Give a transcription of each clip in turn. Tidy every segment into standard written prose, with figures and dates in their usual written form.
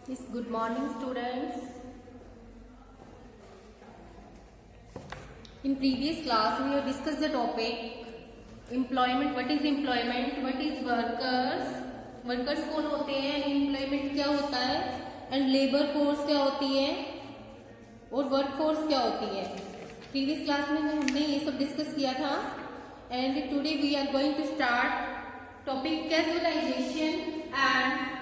Yes, good morning students. In previous class we have discussed the topic employment. What is employment? What is workers? Workers कौन होते हैं? Employment क्या होता है? And labor force क्या होती है? और work force क्या होती है? Previous class में हमने ये सब डिस्कस किया था. And today we are going to start topic casualization and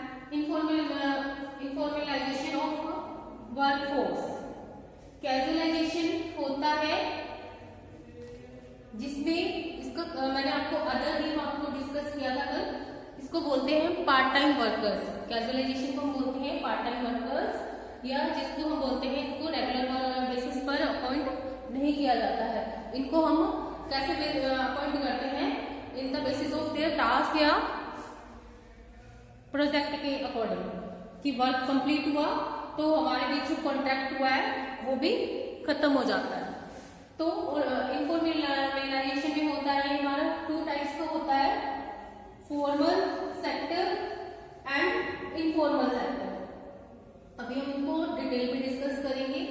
informalisation of workforce. Casualisation होता है जिसमें इसका मैंने आपको अदर नेम आपको डिस्कस किया था कल. इसको बोलते हैं पार्ट टाइम वर्कर्स. कैजुअलाइजेशन को हम बोलते हैं पार्ट टाइम वर्कर्स, या जिसको हम बोलते हैं इनको रेगुलर बेसिस पर अपॉइंट नहीं किया जाता है. इनको हम कैसे अपॉइंट करते हैं? In the basis of their task या प्रोजेक्ट के अकॉर्डिंग कि वर्क कंप्लीट हुआ तो हमारे बीच जो कॉन्ट्रैक्ट हुआ है वो भी खत्म हो जाता है. तो इनफॉर्मलाइजेशन में होता है हमारा टू टाइप्स का होता है, formal sector and informal sector. अभी हम इनको डिटेल में डिस्कस करेंगे.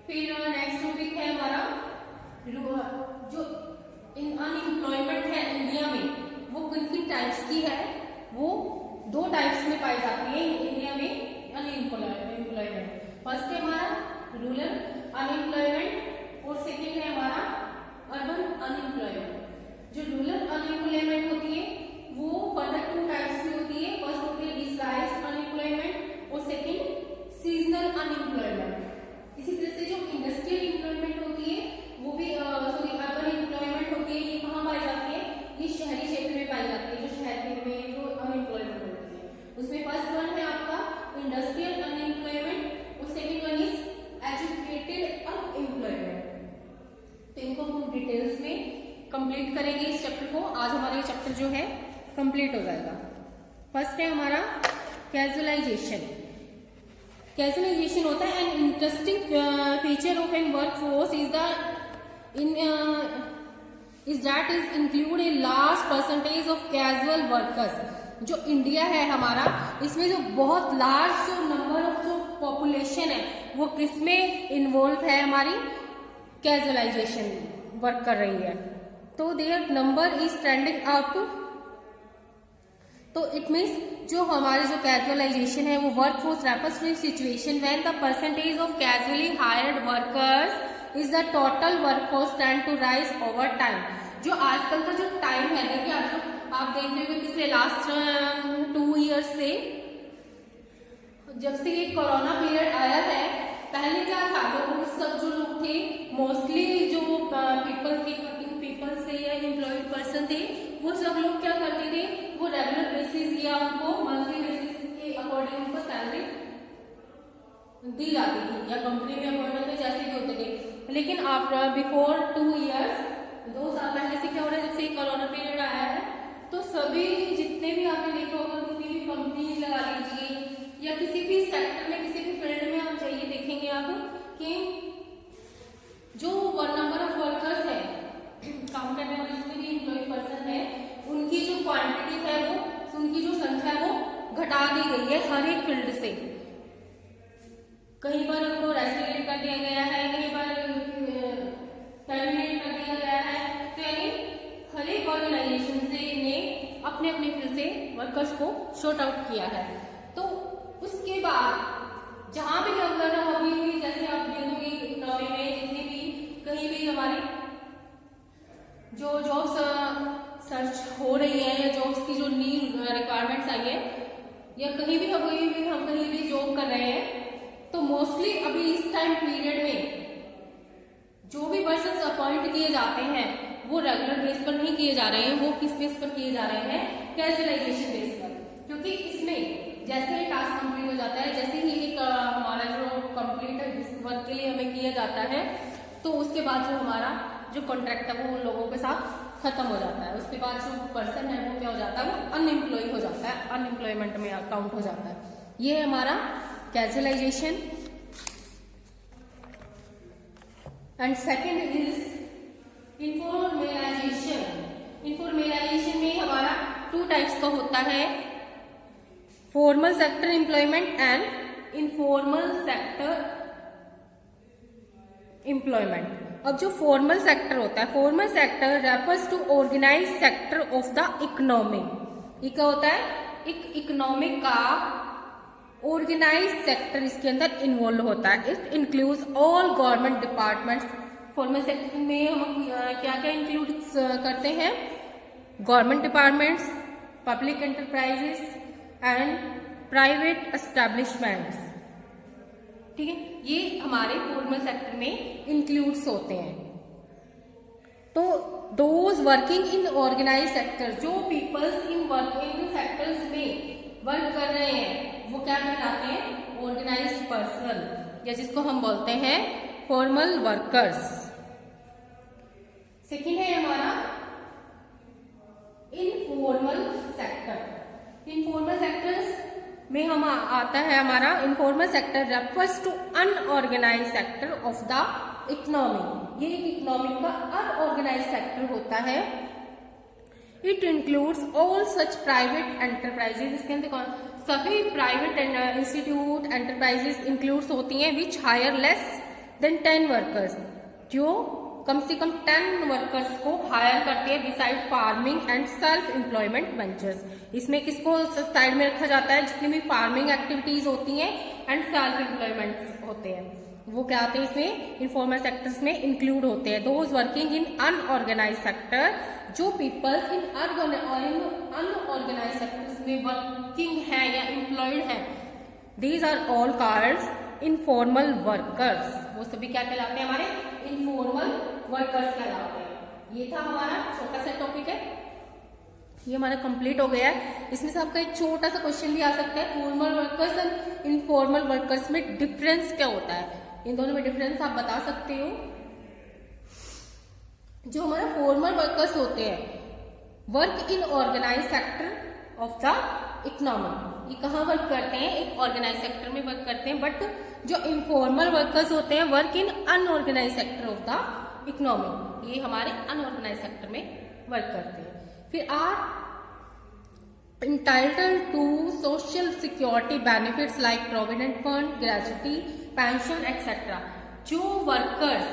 फिर नेक्स्ट टॉपिक है हमारा जो अनएम्प्लॉयमेंट है इंडिया में वो किन किन टाइप्स की है. वो दो टाइप्स में पाई जाती है इंडिया में अनएम्प्लॉयमेंट. फर्स्ट है हमारा रूरल अनएम्प्लॉयमेंट और सेकेंड है हमारा अर्बन अनएम्प्लॉयमेंट. जो रूरल अनएम्प्लॉयमेंट होती है वो फर्दर टू टाइप्स में होती है. फर्स्ट होती है डिस्गाइज्ड अनएम्प्लॉयमेंट और सेकेंड सीजनल अनएम्प्लॉयमेंट. इसी तरह से जो इंडस्ट्रियल एम्प्लॉयमेंट होती है वो भी अर्बन एम्प्लॉयमेंट होती है. ये कहाँ पाई जाती है? ये शहरी क्षेत्र में पाई जाती है. जो शहर में जो अनएम्प्लॉयमेंट होती है उसमें फर्स्ट वन है आपका इंडस्ट्रियल अनएम्प्लॉयमेंट और second one is educated unemployment. तो इनको हम डिटेल्स में कंप्लीट करेंगे इस चैप्टर को. आज हमारा ये चैप्टर जो है कंप्लीट हो जाएगा. फर्स्ट है हमारा कैजुअलाइजेशन. कैजुअलाइजेशन होता है an interesting feature of an work force is that is include a large percentage of casual workers. जो इंडिया है हमारा इसमें जो बहुत लार्ज जो नंबर ऑफ जो पॉपुलेशन है वो किसमें इन्वॉल्व है? हमारी कैजुअलाइजेशन वर्क कर रही है. तो there number is trending up. तो इट मीन्स जो हमारे जो कैजुअलाइजेशन है वो work force refers to situation when the percentage of casually hired workers is the total workforce trend to rise over time. जो आजकल का जो टाइम है, देखिए आप देख रहे हो पिछले लास्ट 2 ईयर्स से जब से ये कोरोना पीरियड आया है, पहले क्या था, लोग सब जो लोग थे मोस्टली जो पीपल थे, वर्किंग पीपल से या एम्प्लॉयड पर्सन थे, वो सब लोग क्या करते थे, वो रेगुलर बेसिस या उनको मंथली बेसिस के अकॉर्डिंग उनको सैलरी दी जाती थी या कंपनी में अपॉइंटमेंट में जैसे भी होते थे. लेकिन आफ्टर बिफोर 2 ईयर्स 2 साल पहले से क्या हो रहा है, जब से कोरोना पीरियड आया है तो सभी जितने भी आपने देखा होगा किसी भी कंपनी लगा लीजिए या किसी भी सेक्टर में किसी भी फील्ड में आप जाइए देखेंगे आप कि जो नंबर ऑफ वर्कर्स है काम करने वाले जितने भी एम्प्लॉय पर्सन है उनकी जो क्वांटिटी है वो उनकी जो संख्या है वो घटा दी गई है हर एक फील्ड से. कहीं पर उनको रेस्ट्रिक्ट कर दिया गया है, कहीं पर टर्मिनेट कर दिया गया है. तो यानी हर एक ऑर्गेनाइजेशन से इन्हें अपने अपने फील्ड से वर्कर्स को शॉर्ट आउट किया है. तो उसके बाद जहां भी अगर अभी भी जैसे आप देखोगे इकोनॉमी में जितनी भी कहीं भी हमारी जो जॉब्स सर्च हो रही है या जॉब्स की जो न्यू रिक्वायरमेंट्स आई है या कहीं भी हम कहीं भी जॉब कर रहे हैं, तो मोस्टली अभी इस टाइम पीरियड में जो भी पर्सन अपॉइंट किए जाते हैं वो रेगुलर बेस पर नहीं किए जा रहे हैं. वो किस बेस पर किए जा रहे हैं? कैजुअलाइजेशन बेस पर. क्योंकि इसमें जैसे ही टास्क कंप्लीट हो जाता है, जैसे ही एक हमारा जो कंप्लीट इस वर्क के लिए हमें किया जाता है, तो उसके बाद जो हमारा जो कॉन्ट्रैक्ट है वो उन लोगों के साथ खत्म हो जाता है. उसके बाद जो पर्सन है वो क्या हो जाता है? वो अनएम्प्लॉय हो जाता है, अनएम्प्लॉयमेंट में काउंट हो जाता है. ये है हमारा casualisation. And second is informalisation. Informalisation में हमारा 2 टाइप्स का होता है, formal sector employment and informal sector employment. अब जो फॉर्मल सेक्टर होता है, formal sector refers to organise sector of the economy. ये क्या होता है? एक इकोनॉमिक का ऑर्गेनाइज सेक्टर इसके अंदर इन्वॉल्व होता है। It includes all government departments. Formal sector में हम क्या क्या इंक्लूड करते हैं? Government departments, public enterprises and private establishments. ठीक है, ये हमारे फॉर्मल सेक्टर में इंक्लूड्स होते हैं। तो those working in organise sector, जो पीपल्स इन वर्किंग सेक्टर्स में वर्क कर रहे हैं वो क्या कहलाते हैं? ऑर्गेनाइज्ड पर्सन, या जिसको हम बोलते हैं फॉर्मल वर्कर्स। सेकेंड है हमारा इनफॉर्मल सेक्टर। इनफॉर्मल सेक्टर्स में हम आता है हमारा informal sector refers to unorganise sector of the economy. ये एक इकोनॉमिक का अनऑर्गेनाइज सेक्टर होता है। It includes all such private enterprises. इसके अंदर सभी प्राइवेट इंस्टीट्यूट एंटरप्राइजेस इंक्लूड्स होती हैं which hire less than 10 workers, जो कम से कम 10 वर्कर्स को हायर करती है beside farming and self employment ventures. इसमें किसको साइड में रखा जाता है? जितनी भी फार्मिंग एक्टिविटीज होती हैं एंड सेल्फ एम्प्लॉयमेंट होते हैं वो क्या आते हैं इसमें? इनफॉर्मल सेक्टर्स में इंक्लूड होते हैं। Those working in unorganise sector, जो पीपल्स इन अनऑर्गेनाइज सेक्टर्स में वर्किंग है या एम्प्लॉयड है, these are all called informal workers. वो सभी क्या कहलाते हैं? हमारे इनफॉर्मल वर्कर्स कहलाते हैं। ये था हमारा छोटा सा टॉपिक है, ये हमारा कंप्लीट हो गया है। इसमें से आपका एक छोटा सा क्वेश्चन भी आ सकता है, formal workers and informal workers में डिफरेंस क्या होता है? इन दोनों में डिफरेंस आप बता सकते हो। जो हमारा फॉर्मल वर्कर्स होते हैं, work in organise sector of the economy. ये कहाँ वर्क करते हैं? एक ऑर्गेनाइज सेक्टर में वर्क करते हैं। बट जो इनफॉर्मल वर्कर्स होते हैं, work in unorganise sector of the economy. ये हमारे अनऑर्गेनाइज सेक्टर में वर्क करते हैं। फिर are entitled to social security benefits like provident fund, gratuity, pension etcetera. जो वर्कर्स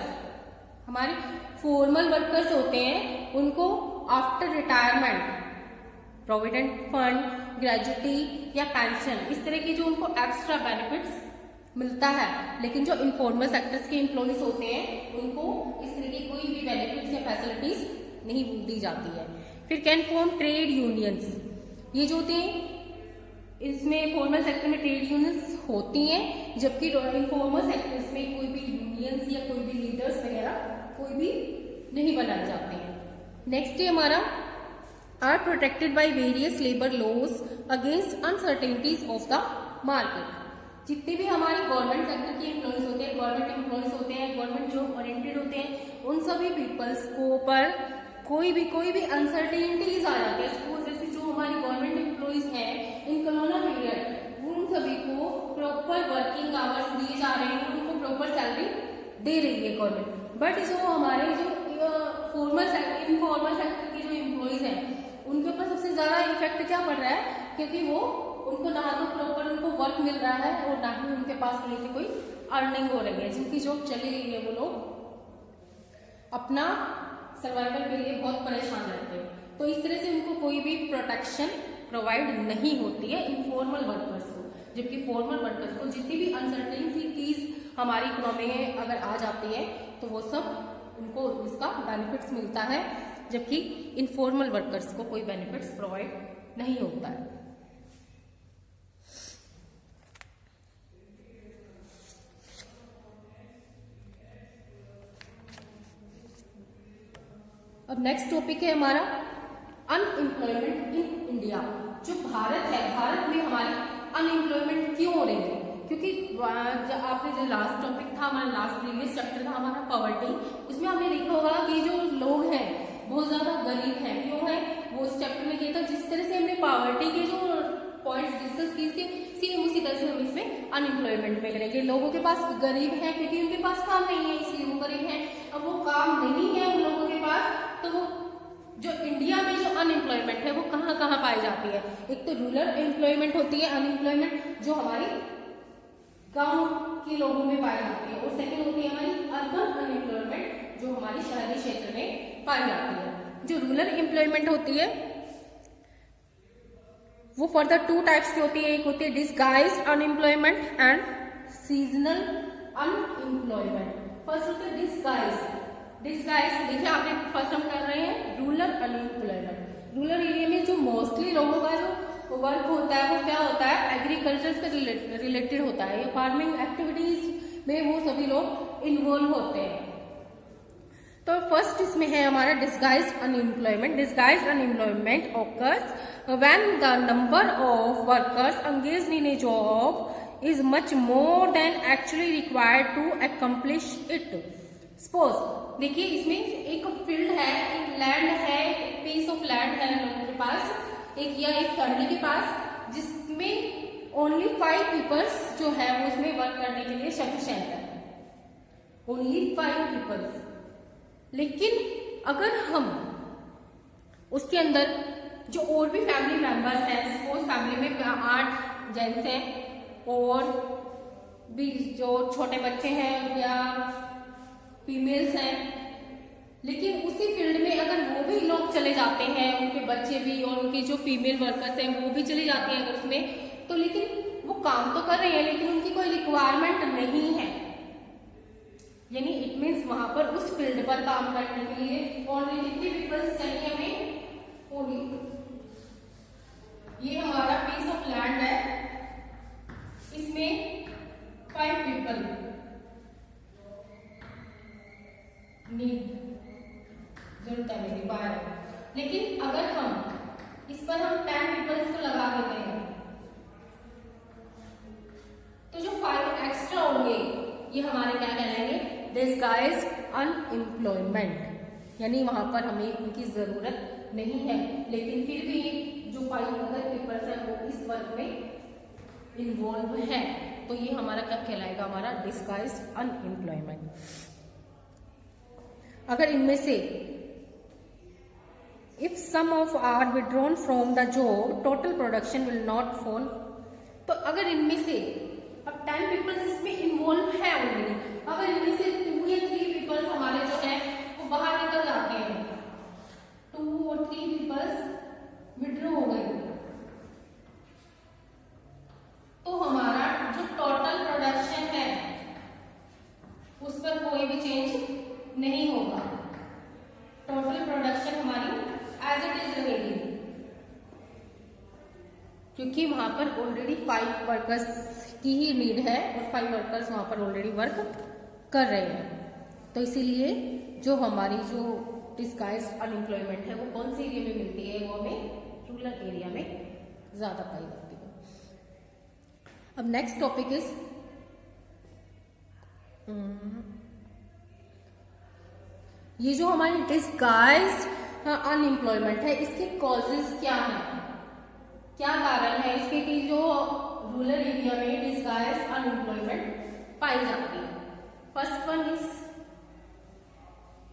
हमारे फॉर्मल वर्कर्स होते हैं, उनको after retirement provident fund, gratuity या पेंशन, इस तरह की जो उनको एक्स्ट्रा बेनिफिट्स मिलता है। लेकिन जो इनफॉर्मल सेक्टर्स के एम्प्लॉइज होते हैं, उनको इस तरह की कोई भी बेनिफिट्स या फैसिलिटीज नहीं दी जाती है। फिर कैन फॉर्म ट्रेड यूनियंस। ये जो होते हैं, इसमें फॉर्मल सेक्टर में ट्रेड यूनियंस होती हैं, जबकि इनफॉर्मल सेक्टर्स में कोई भी यूनियंस या कोई भी लीडर्स वगैरह कोई भी नहीं बनाए जाते हैं। नेक्स्ट है हमारा are protected by various labour laws against uncertainties of the market. जितने भी हमारे गवर्नमेंट सेक्टर के एम्प्लॉइज होते हैं, गवर्नमेंट एम्प्लॉइज होते हैं, गवर्नमेंट जॉब ओरिएंटेड होते हैं, उन सभी पीपल्स को पर कोई भी अनसर्टेनिटीज आ जाती है। सपोज जैसे जो हमारी गवर्नमेंट एम्प्लॉइज हैं इन कोरोना पीरियड, उन सभी को प्रॉपर वर्किंग आवर्स दिए जा रहे हैं, उनको प्रॉपर सैलरी दे रही है गवर्नमेंट। बट जो हमारे जो फॉर्मल सेक्टर, इनफॉर्मल सेक्टर के जो एम्प्लॉइज हैं, उनके ऊपर सबसे ज्यादा इफेक्ट क्या पड़ रहा है? क्योंकि वो उनको ना तो प्रॉपर उनको वर्क मिल रहा है और ना ही उनके पास कहीं से कोई अर्निंग हो रही है। जिनकी जॉब चली गई है, वो लोग अपना सर्वाइवल के लिए बहुत परेशान रहते हैं। तो इस तरह से उनको कोई भी प्रोटेक्शन प्रोवाइड नहीं होती है इनफॉर्मल वर्कर्स को। जबकि फॉर्मल वर्कर्स को जितनी भी अनसर्टेनिटीज हमारी इकोनॉमी में अगर आ जाती है, तो वो सब उनको इसका बेनिफिट्स मिलता है, जबकि इनफॉर्मल वर्कर्स को कोई बेनिफिट्स प्रोवाइड नहीं होता है। अब नेक्स्ट टॉपिक है हमारा अनएम्प्लॉयमेंट इन इंडिया। जो भारत है, भारत में हमारी अनएम्प्लॉयमेंट क्यों हो रही है? क्योंकि आपने जो लास्ट टॉपिक था हमारा, लास्ट प्रीवियस चैप्टर था हमारा पॉवर्टी, उसमें हमने देखा होगा कि जो लोग हैं बहुत ज्यादा गरीब हैं। क्यों है? वो उस चैप्टर में किया था। जिस तरह से हमने पॉवर्टी के जो पॉइंट्स डिस्कस किए थे, सेम उसी तरह से हम इसमें अनएम्प्लॉयमेंट में करेंगे। लोगों के पास गरीब है क्योंकि उनके पास काम नहीं है, इसलिए वो गरीब है। अब वो काम नहीं है उन लोगों के पास, तो वो जो इंडिया में जो अनएम्प्लॉयमेंट है वो कहाँ कहाँ पाई जाती है? एक तो रूरल एम्प्लॉयमेंट होती है अनएम्प्लॉयमेंट, जो हमारी गांव के लोगों में पाई जाती है, और सेकंड होती है हमारी अर्बन अनएम्प्लॉयमेंट जो हमारी शहरी क्षेत्र में पाई जाती है। जो रूरल एम्प्लॉयमेंट होती है वो फर्दर टू टाइप्स की होती है, एक होती है disguised unemployment and seasonal unemployment. First होता है डिस्गाइज। देखिए आपने फर्स्ट हम कर रहे हैं रूरल अनएम्प्लॉयमेंट। रूरल एरिया में जो मोस्टली लोगों का जो वर्क होता है वो क्या होता है, एग्रीकल्चर से रिलेटेड होता है, फार्मिंग एक्टिविटीज में वो सभी लोग इन्वॉल्व होते हैं। तो फर्स्ट इसमें है हमारा disguised unemployment. Disguised unemployment occurs when the number of workers engaged in a job is much more than actually required to accomplish it. Suppose देखिए इसमें एक फील्ड है, एक लैंड है, एक पीस ऑफ लैंड है लोगों के पास, एक या एक फैमिली के पास, जिसमें ओनली 5 पीपल्स जो है वो उसमें वर्क करने के लिए सफिशिएंट है, ओनली 5 पीपल्स। लेकिन अगर हम उसके अंदर जो और भी फैमिली मेंबर्स हैं, सपोज फैमिली में 8 जेंट्स हैं और भी जो छोटे बच्चे हैं या फीमेल्स हैं, लेकिन उसी फील्ड में अगर वो भी लोग चले जाते हैं, उनके बच्चे भी और उनके जो फीमेल वर्कर्स हैं वो भी चले जाते हैं अगर उसमें, तो लेकिन वो काम तो कर रहे हैं लेकिन उनकी कोई रिक्वायरमेंट नहीं है, यानी इट मीन्स वहां पर उस फील्ड पर काम करने के लिए ओनली कितने पीपल्स चाहिए हमें, ओनली। ये हमारा पीस ऑफ लैंड है, इसमें 5 पीपल नीड, जरूरत है मेरी बाहर। लेकिन अगर हम इस पर हम 10 पीपल्स को लगा देते हैं तो जो 5 एक्स्ट्रा होंगे ये हमारे क्या कहलाएंगे, डिस्गाइज्ड अनएम्प्लॉयमेंट, यानी वहां पर हमें उनकी जरूरत नहीं है लेकिन फिर भी जो 5 अदर पीपल्स हैं वो इस वर्क में इन्वॉल्व है, तो ये हमारा क्या कहलाएगा, हमारा डिस्गाइज्ड अनएम्प्लॉयमेंट। अगर इनमें से if some of are withdrawn from the job total production will not fall, तो अगर इनमें से अब 10 पीपल्स इसमें इन्वॉल्व है ऑलरेडी, अगर इनमें से 2 या 3 पीपल्स हमारे जो है वो बाहर निकल जाते हैं, 2 और 3 पीपल्स विड्रॉ हो गए, तो हमारा जो टोटल प्रोडक्शन है उस पर कोई भी चेंज नहीं होगा, टोटल प्रोडक्शन हमारी एज इट इज रहेगी, क्योंकि वहां पर ऑलरेडी 5 वर्कर्स की ही नीड है और 5 वर्कर्स वहां पर ऑलरेडी वर्क कर रहे हैं। तो इसीलिए जो हमारी जो डिस्गाइज्ड अनएम्प्लॉयमेंट है वो कौन से एरिया में मिलती है, वो हमें रूरल एरिया में ज्यादा पाई जाती है। अब नेक्स्ट टॉपिक इज ये जो हमारी डिस्गाइज्ड अनएम्प्लॉयमेंट है इसके कॉजेज क्या है, क्या कारण है इसके कि जो रूरल एरिया में डिस्गाइज्ड अनएम्प्लॉयमेंट पाई जाती है। First one is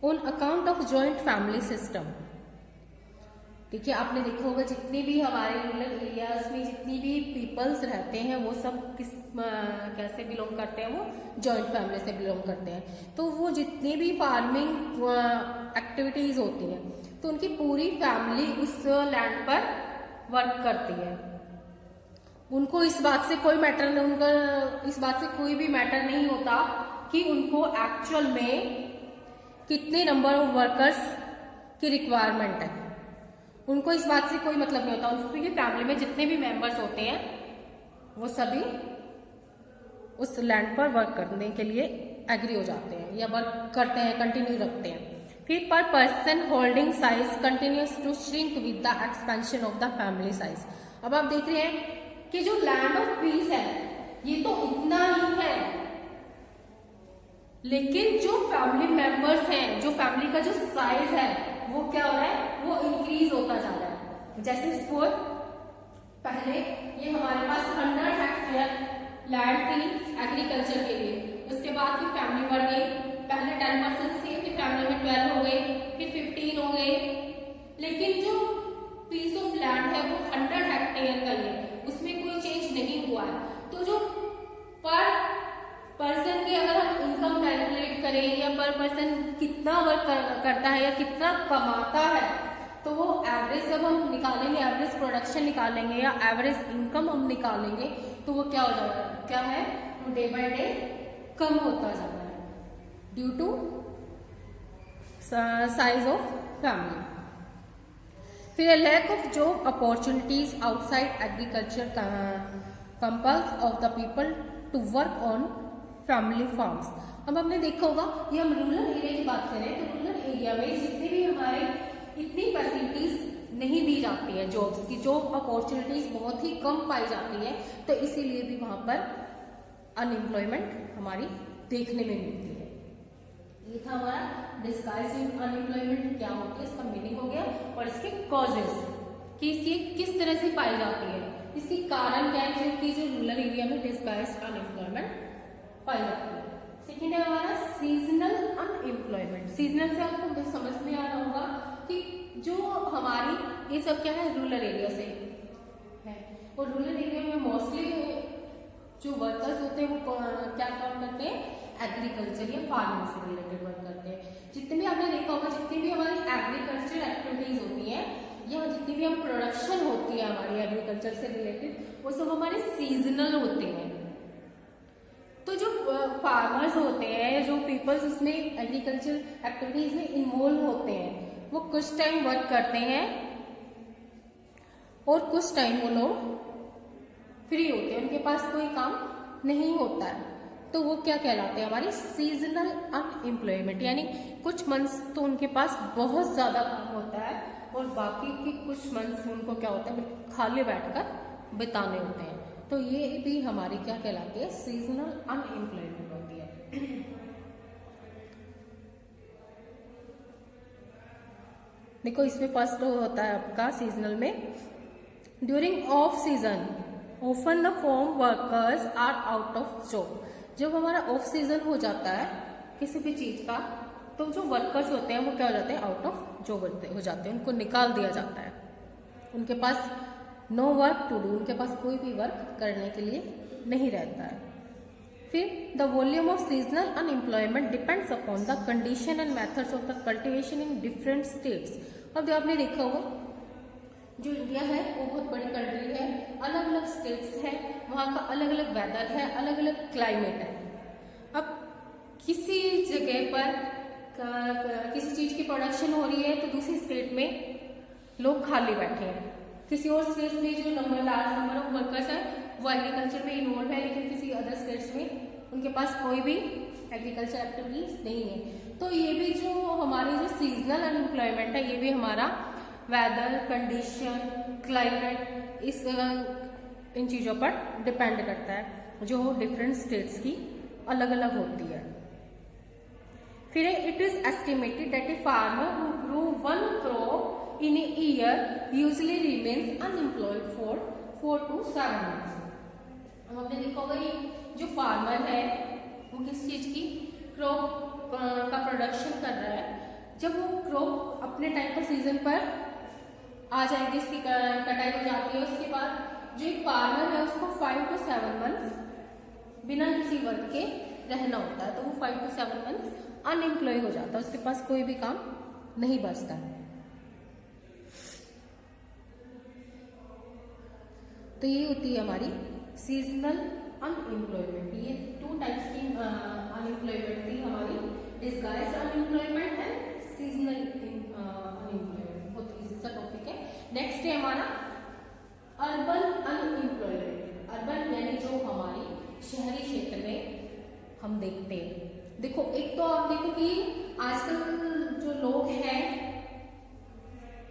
on account of joint family system. देखिए आपने देखा होगा जितने भी हमारे रूरल एरियाज में जितनी भी पीपल्स रहते हैं वो सब कैसे बिलोंग करते हैं, वो जॉइंट फैमिली से बिलोंग करते हैं। तो वो जितनी भी फार्मिंग एक्टिविटीज होती हैं तो उनकी पूरी फैमिली उस लैंड पर वर्क करती है, उनको इस बात से कोई मैटर नहीं, उनका इस बात से कोई भी मैटर नहीं होता कि उनको एक्चुअल में कितने नंबर ऑफ वर्कर्स की रिक्वायरमेंट है, उनको इस बात से कोई मतलब नहीं होता। उनकी फैमिली में जितने भी मेंबर्स होते हैं वो सभी उस लैंड पर वर्क करने के लिए एग्री हो जाते हैं या वर्क करते हैं, कंटिन्यू रखते हैं। फिर per person holding size continues to shrink with the expansion of the family size. अब आप देख रहे हैं कि जो लैंड ऑफ पीस है ये तो इतना ही है, लेकिन जो फैमिली मेंबर्स हैं, जो फैमिली का जो साइज है वो क्या हो रहा है, वो इंक्रीज होता जा रहा है। जैसे सपोज पहले ये हमारे पास 100 हेक्टेयर लैंड थी एग्रीकल्चर के लिए, उसके बाद फिर फैमिली बढ़ गई, पहले 10% थी, फिर फैमिली में 12 हो गए, फिर 15 हो गए, लेकिन जो पीस ऑफ लैंड है वो 100 हेक्टेयर का ही है, उसमें कोई चेंज नहीं हुआ है। तो जो पर करें या पर पर्सन कितना वर्क करता है या कितना कमाता है, तो वो एवरेज जब हम निकालेंगे, एवरेज प्रोडक्शन निकालेंगे या एवरेज इनकम हम निकालेंगे, तो वो क्या हो जाएगा, क्या है, वो डे बाय डे कम होता जा रहा है due to size of family. फिर lack of job opportunities outside agriculture compels of the people to work on family farms. अब हमने देखा होगा, ये हम रूरल एरिया की बात करें तो रूरल एरिया में जितने भी हमारे इतनी फैसिलिटीज नहीं दी जाती है, जॉब्स की जॉब अपॉर्चुनिटीज बहुत ही कम पाई जाती है, तो इसीलिए भी वहां पर अनएम्प्लॉयमेंट हमारी देखने में मिलती है। ये था हमारा डिस्गाइज्ड अनएम्प्लॉयमेंट क्या होती है, इसका मीनिंग हो गया, और इसके कॉजेस कि ये किस तरह से पाई जाती है, इसके कारण क्या है कि जो रूरल एरिया में डिस्गाइज्ड अनएम्प्लॉयमेंट पाई जाती है। सेकेंड है हमारा सीजनल अनएम्प्लॉयमेंट। सीजनल से आपको समझ में आ रहा होगा कि जो हमारी ये सब क्या है, रूरल एरिया से है, और रूरल एरिया में मोस्टली जो वर्कर्स होते हैं वो क्या काम करते हैं, एग्रीकल्चर या फार्मिंग से रिलेटेड वर्क करते हैं। जितने भी आपने देखा होगा, जितनी भी हमारी एग्रीकल्चर एक्टिविटीज होती है या जितनी भी हम प्रोडक्शन होती है हमारी एग्रीकल्चर से रिलेटेड, वो सब हमारे सीजनल होते हैं। तो जो फार्मर्स होते हैं, जो पीपल्स उसमें एग्रीकल्चर एक्टिविटीज में इन्वॉल्व होते हैं, वो कुछ टाइम वर्क करते हैं और कुछ टाइम वो लोग फ्री होते हैं, उनके पास कोई काम नहीं होता है, तो वो क्या कहलाते हैं, हमारी सीजनल अनएम्प्लॉयमेंट। यानी कुछ मंथ्स तो उनके पास बहुत ज्यादा काम होता है और बाकी के कुछ मंथ्स उनको क्या होता है, खाली बैठकर बिताने होते हैं, तो ये भी हमारी क्या कहलाती है, सीजनल अनएम्प्लॉयमेंट होती है। देखो इसमें फर्स्ट होता है आपका सीजनल में, during off season often the farm workers are out of job. जब हमारा ऑफ सीजन हो जाता है किसी भी चीज का, तो जो वर्कर्स होते हैं वो क्या हो जाते हैं, आउट ऑफ जॉब हो जाते हैं, उनको निकाल दिया जाता है, उनके पास नो वर्क टू डू, उनके पास कोई भी वर्क करने के लिए नहीं रहता है। फिर the volume of seasonal unemployment depends upon the condition and methods of the cultivation in different states. अब आपने देखा होगा, जो इंडिया है वो बहुत बड़ी कंट्री है, अलग अलग स्टेट्स है, वहाँ का अलग अलग वेदर है, अलग अलग क्लाइमेट है। अब किसी जगह पर किसी चीज की प्रोडक्शन हो रही है तो दूसरी स्टेट में लोग खाली बैठे हैं, किसी और स्टेट में जो लार्ज नंबर ऑफ वर्कर्स हैं वो एग्रीकल्चर में इन्वॉल्व है, लेकिन किसी अदर स्टेट्स में उनके पास कोई भी एग्रीकल्चर एक्टिविटीज नहीं है। तो ये भी जो हमारी जो सीजनल अनएम्प्लॉयमेंट है, ये भी हमारा वेदर कंडीशन, क्लाइमेट, इस इन चीजों पर डिपेंड करता है, जो डिफरेंट स्टेट्स की अलग अलग होती है। फिर it is estimated that a farmer who grow one crop in a year usually remains unemployed for 4 to 7 months। अब आपने देखा होगा, ये जो फार्मर है वो किस चीज की क्रॉप का प्रोडक्शन कर रहा है, जब वो क्रॉप अपने टाइम पर सीजन पर आ जाएगी, इसकी कटाई हो जाती है, उसके बाद जो एक फार्मर है उसको 5 to 7 months बिना किसी वर्क के रहना होता है, तो वो 5 to 7 months अनएम्प्लॉय हो जाता है, उसके पास कोई भी काम नहीं बचता है। तो ये होती है हमारी सीजनल अनएम्प्लॉयमेंट। ये 2 टाइप्स की अनएम्प्लॉयमेंट थी हमारी, disguised unemployment and seasonal unemployment. बहुत इजी सा टॉपिक है। नेक्स्ट है हमारा अर्बन अनएम्प्लॉयमेंट। अर्बन यानी जो हमारी शहरी क्षेत्र में हम देखते हैं। देखो, एक तो आप देखो कि आजकल जो लोग हैं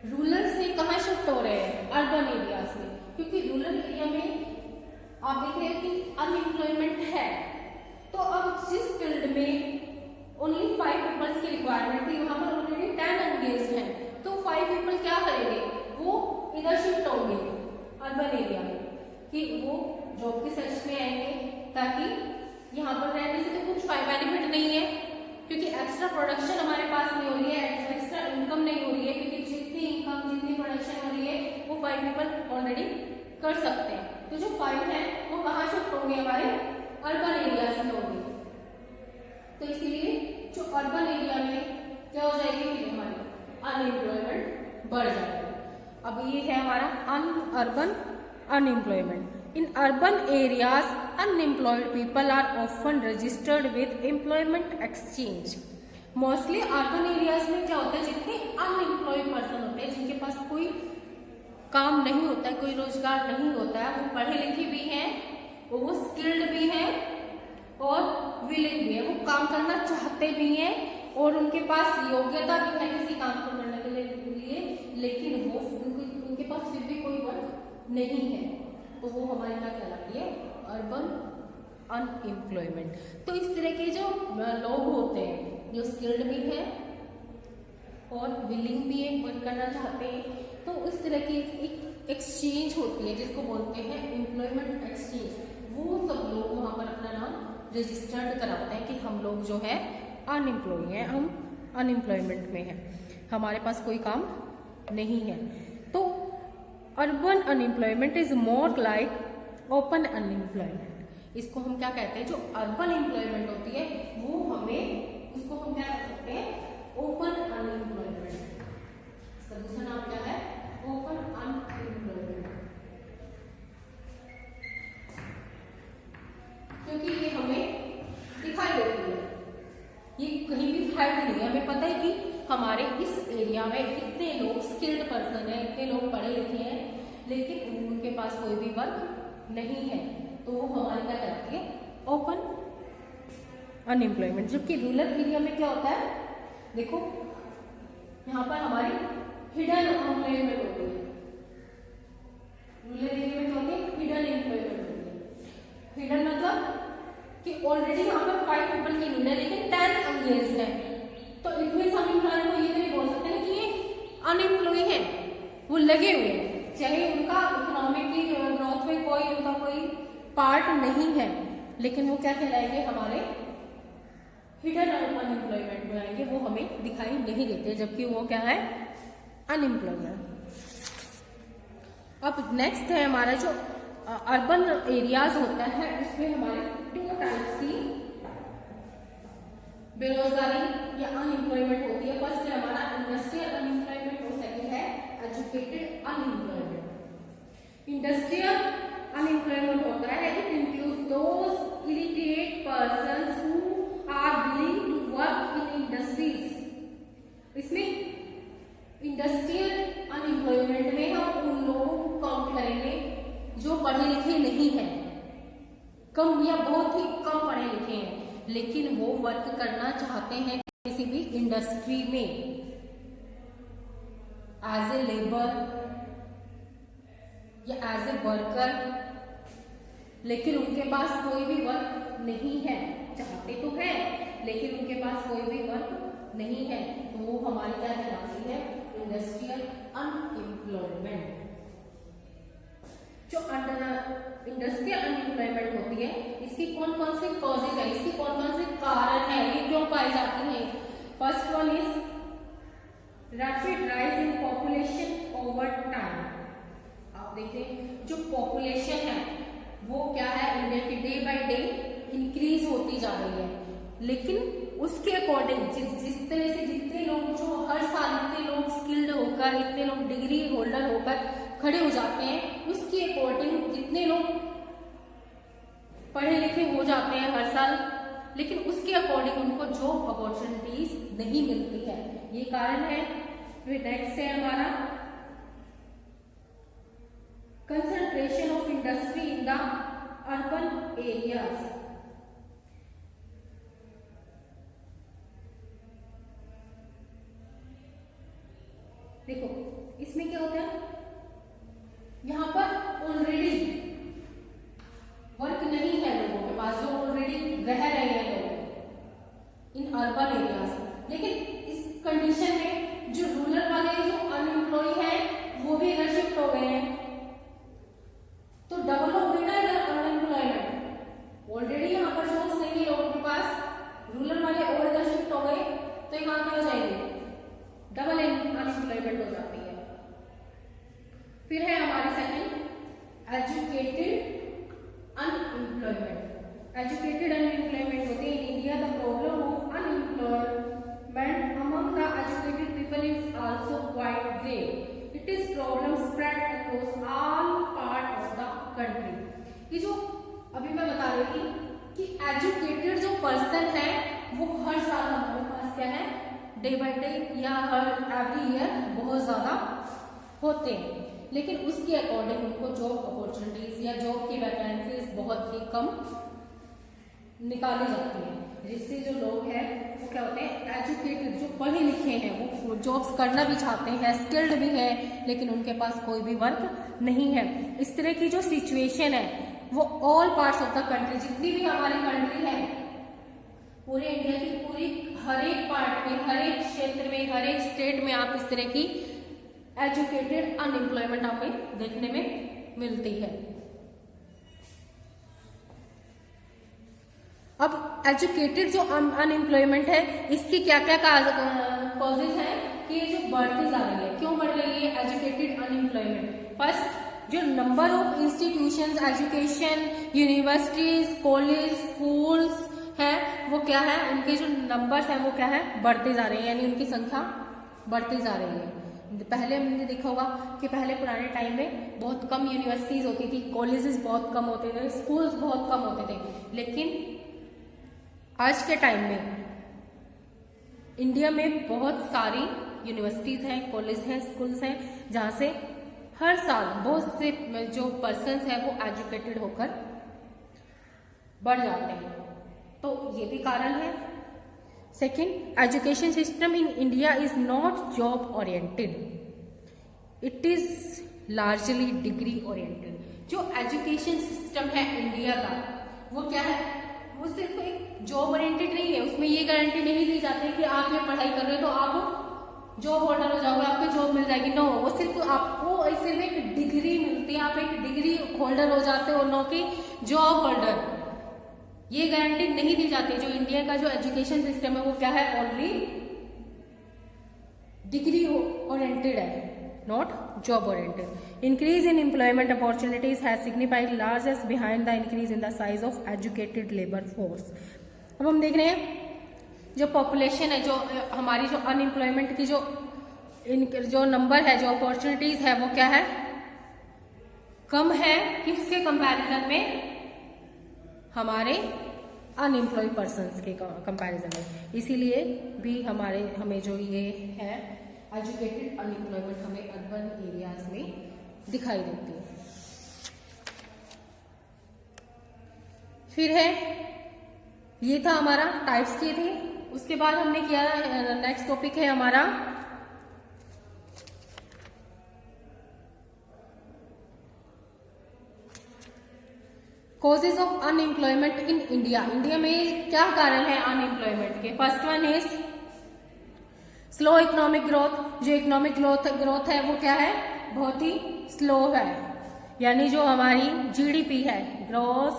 रूरल से कहाँ शिफ्ट हो रहे हैं, अर्बन एरियाज में, क्योंकि रूरल एरिया में आप देख रहे हैं कि अनएम्प्लॉयमेंट है, तो अब जिस फील्ड में ओनली 5 पीपल्स की रिक्वायरमेंट थी, वहां पर ऑलरेडी 10 एंगेज्ड हैं, तो 5 पीपल क्या करेंगे, वो इधर शिफ्ट होंगे अर्बन एरिया में, कि वो जॉब के सर्च में आएंगे, ताकि यहाँ पर रहने से तो कुछ बेनिफिट नहीं है, क्योंकि एक्स्ट्रा प्रोडक्शन हमारे पास नहीं हो रही है, एक्स्ट्रा इनकम नहीं हो रही है, क्योंकि जितनी इनकम जितनी प्रोडक्शन हो रही है वो 5 पीपल ऑलरेडी कर सकते हैं। तो जो 5 है वो कहाँ शिफ्ट होंगे, हमारे अर्बन एरियाज में होंगे। तो इसीलिए अर्बन एरिया में क्या हो जाएगी, फिर हमारी अनएम्प्लॉयमेंट बढ़ जाएगी। अब ये है हमारा urban unemployment. In urban areas unemployed people are often registered with employment exchange. Mostly urban areas में क्या होता है, जितने अनएम्प्लॉयड पर्सन होते हैं, जिनके पास कोई काम नहीं होता है, कोई रोजगार नहीं होता है, वो पढ़े लिखे भी हैं, वो स्किल्ड भी हैं और विलिंग भी है, वो काम करना चाहते भी हैं और उनके पास योग्यता भी है किसी काम को करने के लिए, लेकिन वो उनके पास फिर भी कोई वर्क नहीं है, तो वो हमारी क्या कहलाती है, अर्बन अनएम्प्लॉयमेंट। तो इस तरह के जो लोग होते हैं, जो स्किल्ड भी है और विलिंग भी है, वर्क करना चाहते हैं, तो इस तरह की एक एक्सचेंज होती है जिसको बोलते हैं एम्प्लॉयमेंट एक्सचेंज। वो सब लोग वहां पर अपना नाम रजिस्टर्ड कराते हैं कि हम लोग जो है अनएम्प्लॉय हैं, हम अनएम्प्लॉयमेंट में हैं, हमारे पास कोई काम नहीं है। तो urban unemployment is more like open unemployment. इसको हम क्या कहते हैं, जो अर्बन एम्प्लॉयमेंट होती है वो हमें, उसको हम क्या कह सकते हैं, ओपन अनएम्प्लॉयमेंट। इसका दूसरा नाम क्या है, ओपन अनएम्प्लॉयमेंट, क्योंकि ये हमें दिखाई देती है, ये कहीं भी हाइड नहीं है। हमें पता है कि हमारे इस एरिया में इतने लोग स्किल्ड पर्सन है, इतने लोग पढ़े लिखे हैं, लेकिन उनके पास कोई भी वर्क नहीं है, तो वो हमारी क्या कहती है, ओपन अनएम्प्लॉयमेंट। जबकि रूरल एरिया में क्या होता है, देखो यहाँ पर हमारी हिडन एम्प्लॉयमेंट होती है। रूरल एरिया में क्या होती है, हिडन एम्प्लॉयमेंट होती है। हिडन मतलब कि ऑलरेडी यहाँ पर 5 पीपल की नीड है, लेकिन 10 अंगेज है, तो इतने सभी एम्प्लॉयर को ये नहीं बोल सकते ना कि ये अनएम्प्लॉय है, वो लगे हुए हैं, चाहे उनका इकोनॉमिकली ग्रोथ में कोई उनका कोई पार्ट नहीं है, लेकिन वो क्या कहलाएंगे, हमारे हिडन अनएम्प्लॉयमेंट में आएंगे, वो हमें दिखाई नहीं देते, जबकि वो क्या है, अनएम्प्लॉयमेंट। अब नेक्स्ट है हमारा जो अर्बन एरियाज होता है, उसमें हमारे 2 टाइप्स की बेरोजगारी या अनएम्प्लॉयमेंट होती है। फर्स्ट है हमारा इंडस्ट्रियल अनएम्प्लॉयमेंट और सेकंड है एजुकेटेड अनएम्प्लॉयमेंट। इंडस्ट्रियल अनएम्प्लॉयमेंट होता है, it includes those illiterate persons who are willing to work in industries. इसमें इंडस्ट्रियल अनएम्प्लॉयमेंट में हम उन लोगों को काउंट करेंगे जो पढ़े लिखे नहीं हैं, कम या बहुत ही कम पढ़े लिखे हैं, लेकिन वो वर्क करना चाहते हैं किसी भी इंडस्ट्री में एज ए लेबर या एज ए वर्कर, लेकिन उनके पास कोई भी वर्क नहीं है, चाहते तो है लेकिन उनके पास कोई भी वर्क नहीं है, तो वो हमारी क्या कहलाती है, इंडस्ट्रियल अनएम्प्लॉयमेंट। जो इंडस्ट्रियल अनएम्प्लॉयमेंट होती है, इसकी कौन कौन से कॉजेज है, इसकी कौन कौन से कारण है, ये क्यों पाई जाती है। First one is rapid rise in population over time. आप देखें जो पॉपुलेशन है वो क्या है, इंडिया की डे बाय डे इंक्रीज होती जा रही है, लेकिन उसके अकॉर्डिंग जिस तरह से जितने लोग जो हर साल इतने लोग स्किल्ड होकर, इतने लोग डिग्री होल्डर होकर खड़े हो जाते हैं, उसके अकॉर्डिंग जितने लोग पढ़े लिखे हो जाते हैं हर साल, लेकिन उसके अकॉर्डिंग उनको जॉब अपॉर्चुनिटीज नहीं मिलती है, ये कारण है। फिर नेक्स्ट है हमारा concentration of industry in the urban areas. देखो इसमें क्या होता है, यहाँ पर ऑलरेडी वर्क नहीं है लोगों के पास, जो ऑलरेडी रह रहे हैं लोग इन अर्बन एरियाज, लेकिन इस कंडीशन में जो रूरल वाले जो अनएम्प्लॉय हैं वो भी इधर शिफ्ट हो गए हैं, तो डबल हो गई ना इधर अनएम्प्लॉयमेंट। ऑलरेडी यहाँ पर सोर्स नहीं है लोगों के पास, रूरल वाले और इधर शिफ्ट हो गए, तो यहाँ क्या हो जाएंगे, डबल अनएम्प्लॉयमेंट हो जाती है। फिर है हमारी second educated unemployment. Educated unemployment होती है in India the problem of unemployed it is problem spread across all part of the country. ये जो अभी मैं बता रही थी कि एजुकेटेड जो पर्सन है वो हर साल हमारे पास क्या है, डे बाय डे या हर एवरी ईयर बहुत ज्यादा होते हैं, लेकिन उसके अकॉर्डिंग उनको जॉब अपॉर्चुनिटीज या जॉब की वैकेंसीज बहुत ही कम निकाली जाती है, जिससे जो लोग हैं वो क्या होते हैं, एजुकेटेड जो पढ़े लिखे हैं वो जॉब्स करना भी चाहते हैं, स्किल्ड भी है, लेकिन उनके पास कोई भी वर्क नहीं है। इस तरह की जो सिचुएशन है वो all parts of the country, जितनी भी हमारी कंट्री है, पूरे इंडिया की पूरी हर एक पार्ट में, हर एक क्षेत्र में, हर एक स्टेट में आप इस तरह की एजुकेटेड अनएम्प्लॉयमेंट हमें देखने में मिलती है। अब एजुकेटेड जो अनएम्प्लॉयमेंट है इसकी क्या क्या कॉजेज है कि ये जो बढ़ती जा रही है, क्यों बढ़ रही है एजुकेटेड अनएम्प्लॉयमेंट? फर्स्ट, जो number of institutions, education, universities, college, schools है वो क्या है, उनके जो नंबर्स हैं वो क्या है, बढ़ते जा रहे हैं, यानी उनकी संख्या बढ़ती जा रही है। पहले हमने देखा होगा कि पहले पुराने टाइम में बहुत कम यूनिवर्सिटीज होती थी, कॉलेजेस बहुत कम होते थे, स्कूल्स बहुत कम होते थे, लेकिन आज के टाइम में इंडिया में बहुत सारी यूनिवर्सिटीज हैं, कॉलेज हैं, स्कूल्स हैं, जहां से हर साल बहुत से जो पर्सन्स हैं वो एजुकेटेड होकर बढ़ जाते हैं, तो ये भी कारण है। Second, education system in India is not job oriented, it is largely degree oriented. जो एजुकेशन सिस्टम है इंडिया का वो क्या है, वो सिर्फ एक जॉब ओरिएंटेड नहीं है, उसमें ये गारंटी नहीं दी जाती कि आप ये पढ़ाई कर रहे हो तो आप जॉब होल्डर हो जाओगे, आपको जॉब मिल जाएगी। नो, वो सिर्फ आपको सिर्फ एक डिग्री मिलती है, आप एक डिग्री होल्डर हो जाते हो, नो कि जॉब होल्डर। ये गारंटी नहीं दी जाती। जो इंडिया का जो एजुकेशन सिस्टम है वो क्या है, ओनली डिग्री ओरिएंटेड है, not job oriented. Increase in employment opportunities has signified largest behind the increase in the size of educated labour force. अब हम देख रहे हैं जो पॉपुलेशन है, जो हमारी जो अनएम्प्लॉयमेंट की जो नंबर है, जो अपॉर्चुनिटीज है वो क्या है, कम है। किसके कंपैरिजन में, हमारे अनएम्प्लॉयड पर्सन्स के कंपैरिजन में। इसीलिए भी हमें जो ये है एजुकेटेड अनएम्प्लॉयमेंट हमें अर्बन एरियाज में दिखाई देती है। फिर है, ये था हमारा टाइप्स के थे। उसके बाद हमने किया, नेक्स्ट टॉपिक है हमारा causes of unemployment in India. India में क्या कारण है अनएम्प्लॉयमेंट के? First one is slow economic growth. जो इकोनॉमिक ग्रोथ है वो क्या है, बहुत ही स्लो है, यानी जो हमारी जीडीपी है, ग्रॉस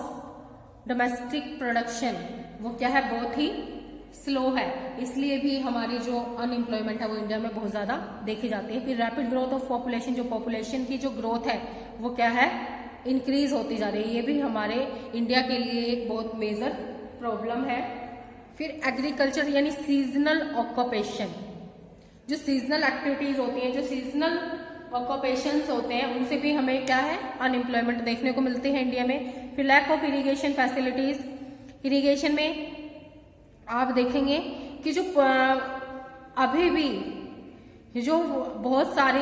डोमेस्टिक प्रोडक्शन, वो क्या है, बहुत ही स्लो है। इसलिए भी हमारी जो अनएम्प्लॉयमेंट है वो इंडिया में बहुत ज्यादा देखी जाती है। फिर रैपिड ग्रोथ ऑफ पॉपुलेशन, जो पॉपुलेशन की जो ग्रोथ है वो क्या है, इंक्रीज होती जा रही है। ये भी हमारे इंडिया के लिए एक बहुत मेजर प्रॉब्लम है। फिर एग्रीकल्चर यानी सीजनल ऑक्यूपेशन, जो सीजनल एक्टिविटीज होती हैं, जो सीजनल ऑक्यूपेशंस होते हैं, उनसे भी हमें क्या है, अनएम्प्लॉयमेंट देखने को मिलती है इंडिया में। फिर lack of irrigation facilities, irrigation में आप देखेंगे कि जो अभी भी जो बहुत सारे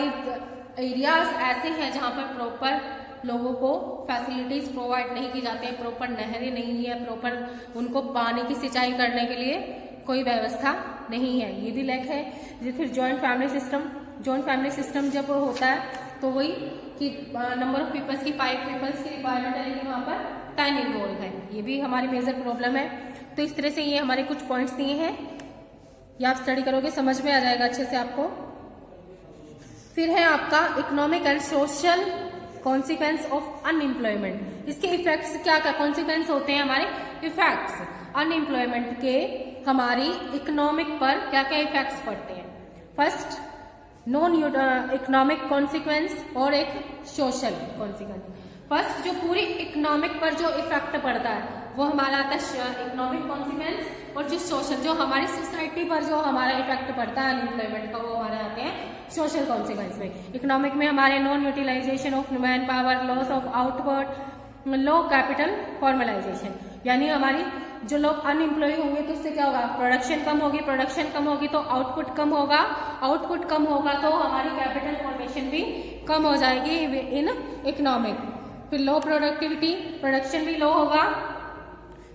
एरियाज ऐसे हैं जहां पर प्रॉपर लोगों को फैसिलिटीज प्रोवाइड नहीं की जाती है, प्रॉपर नहरें नहीं है, प्रॉपर उनको पानी की सिंचाई करने के लिए कोई व्यवस्था नहीं है, ये भी लैक है। फिर जॉइंट फैमिली सिस्टम जब होता है तो वही कि नंबर ऑफ पीपल्स की 5 पीपल्स की रिक्वायरमेंट है, लेकिन वहां पर 10 इन्वॉल्व है, ये भी हमारी मेजर प्रॉब्लम है। तो इस तरह से ये हमारे कुछ पॉइंट्स दिए हैं, ये आप स्टडी करोगे समझ में आ जाएगा अच्छे से आपको। फिर है आपका economic and social consequence of unemployment. इसके इफेक्ट्स क्या क्या कॉन्सिक्वेंस होते हैं, हमारे इफेक्ट्स अनएम्प्लॉयमेंट के हमारी इकोनॉमिक पर क्या क्या इफेक्ट्स पड़ते हैं। फर्स्ट, नॉन इकोनॉमिक कॉन्सिक्वेंस और एक सोशल कॉन्सिक्वेंस। फर्स्ट, जो पूरी इकोनॉमिक पर जो इफेक्ट पड़ता है वो हमारा आता है इकोनॉमिक कॉन्सिक्वेंस, और जो सोशल, जो हमारी सोसाइटी पर जो हमारा इफेक्ट पड़ता है अनएम्प्लॉयमेंट का, वो हमारे आते हैं सोशल कॉन्सिक्वेंस में। इकोनॉमिक में हमारे non utilisation of man power, loss of output, low capital formalisation, यानी हमारी जो लोग अनएम्प्लॉय होंगे तो उससे क्या होगा, प्रोडक्शन कम होगी, प्रोडक्शन कम होगी तो आउटपुट कम होगा, आउटपुट कम होगा तो हमारी कैपिटल फॉर्मेशन भी कम हो जाएगी इन इकोनॉमिक। फिर लो प्रोडक्टिविटी, प्रोडक्शन भी लो होगा।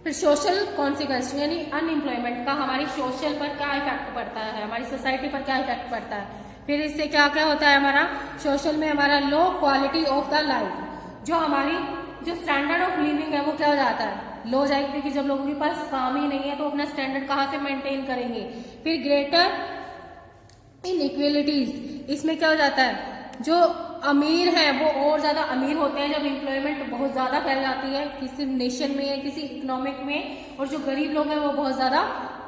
फिर सोशल कॉन्सिक्वेंस यानी अनएम्प्लॉयमेंट का हमारी सोशल पर क्या इफेक्ट पड़ता है, हमारी सोसाइटी पर क्या इफेक्ट पड़ता है। फिर इससे क्या क्या होता है, हमारा सोशल में हमारा low quality of the life, जो हमारी जो स्टैंडर्ड ऑफ लिविंग है वो क्या हो जाता है, लो हो जाएगी, क्योंकि जब लोगों के पास काम ही नहीं है तो अपना स्टैंडर्ड कहाँ से मेंटेन करेंगे। फिर ग्रेटर इनइक्वालिटीज, इसमें क्या हो जाता है, जो अमीर है वो और ज्यादा अमीर होते हैं जब एम्प्लॉयमेंट बहुत ज्यादा फैल जाती है किसी नेशन में, किसी इकोनॉमिक में, और जो गरीब लोग हैं वो बहुत ज्यादा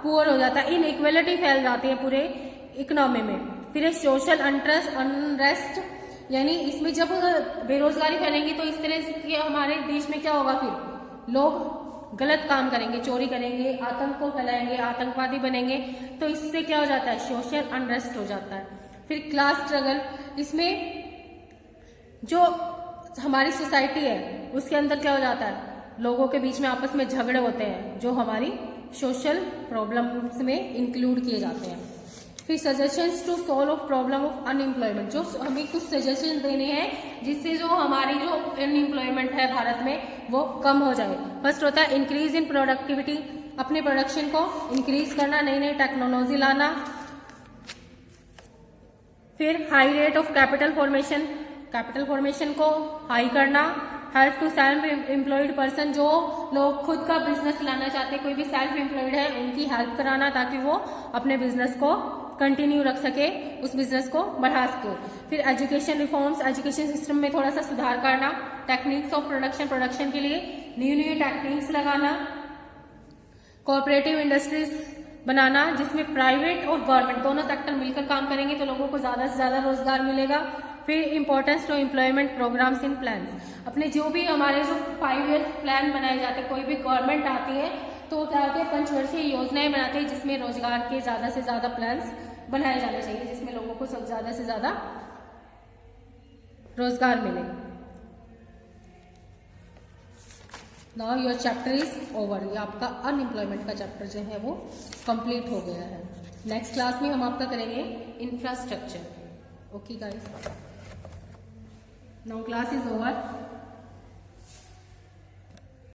पुअर हो जाता है, इनइक्वालिटी फैल जाती है पूरे इकोनॉमी में। फिर सोशल अनरेस्ट, यानी इसमें जब बेरोजगारी फैलेंगी तो इस तरह से हमारे देश में क्या होगा, फिर लोग गलत काम करेंगे, चोरी करेंगे, आतंक को फैलाएंगे, आतंकवादी बनेंगे, तो इससे क्या हो जाता है, सोशल अनरेस्ट हो जाता है। फिर क्लास स्ट्रगल, इसमें जो हमारी सोसाइटी है उसके अंदर क्या हो जाता है, लोगों के बीच में आपस में झगड़े होते हैं जो हमारी सोशल प्रॉब्लम्स में इंक्लूड किए जाते हैं। फिर suggestions to solve of problem of unemployment, जो हमें कुछ सजेशन देने हैं जिससे जो हमारी जो अनएम्प्लॉयमेंट है भारत में वो कम हो जाए। फर्स्ट होता है इंक्रीज इन प्रोडक्टिविटी, अपने प्रोडक्शन को इंक्रीज करना, नई नई टेक्नोलॉजी लाना। फिर high rate of capital formation, capital formation को हाई करना। Help to self employed person, जो लोग खुद का बिजनेस लाना चाहते हैं, कोई भी सेल्फ एम्प्लॉयड है उनकी हेल्प कराना ताकि वो अपने बिजनेस को कंटिन्यू रख सके, उस बिजनेस को बढ़ा सके। फिर एजुकेशन रिफॉर्म्स, एजुकेशन सिस्टम में थोड़ा सा सुधार करना। टेक्निक्स ऑफ प्रोडक्शन, प्रोडक्शन के लिए न्यू न्यू टेक्निक्स लगाना। कोऑपरेटिव इंडस्ट्रीज बनाना जिसमें प्राइवेट और गवर्नमेंट दोनों सेक्टर मिलकर काम करेंगे तो लोगों को ज्यादा से ज्यादा रोजगार मिलेगा। फिर importance to employment programmes in plan, अपने जो भी हमारे जो 5 ईयर प्लान बनाए जाते हैं, कोई भी गवर्नमेंट आती है तो क्या होती है, पंचवर्षीय योजनाएं बनाते हैं जिसमें रोजगार के ज्यादा से ज्यादा प्लान्स बनाए जाने चाहिए, जिसमें लोगों को सब ज्यादा से ज्यादा रोजगार मिले। Now your chapter is over, ये आपका अनएम्प्लॉयमेंट का चैप्टर जो है वो कंप्लीट हो गया है। नेक्स्ट क्लास में हम आपका करेंगे infrastructure. Okay guys, now class is over.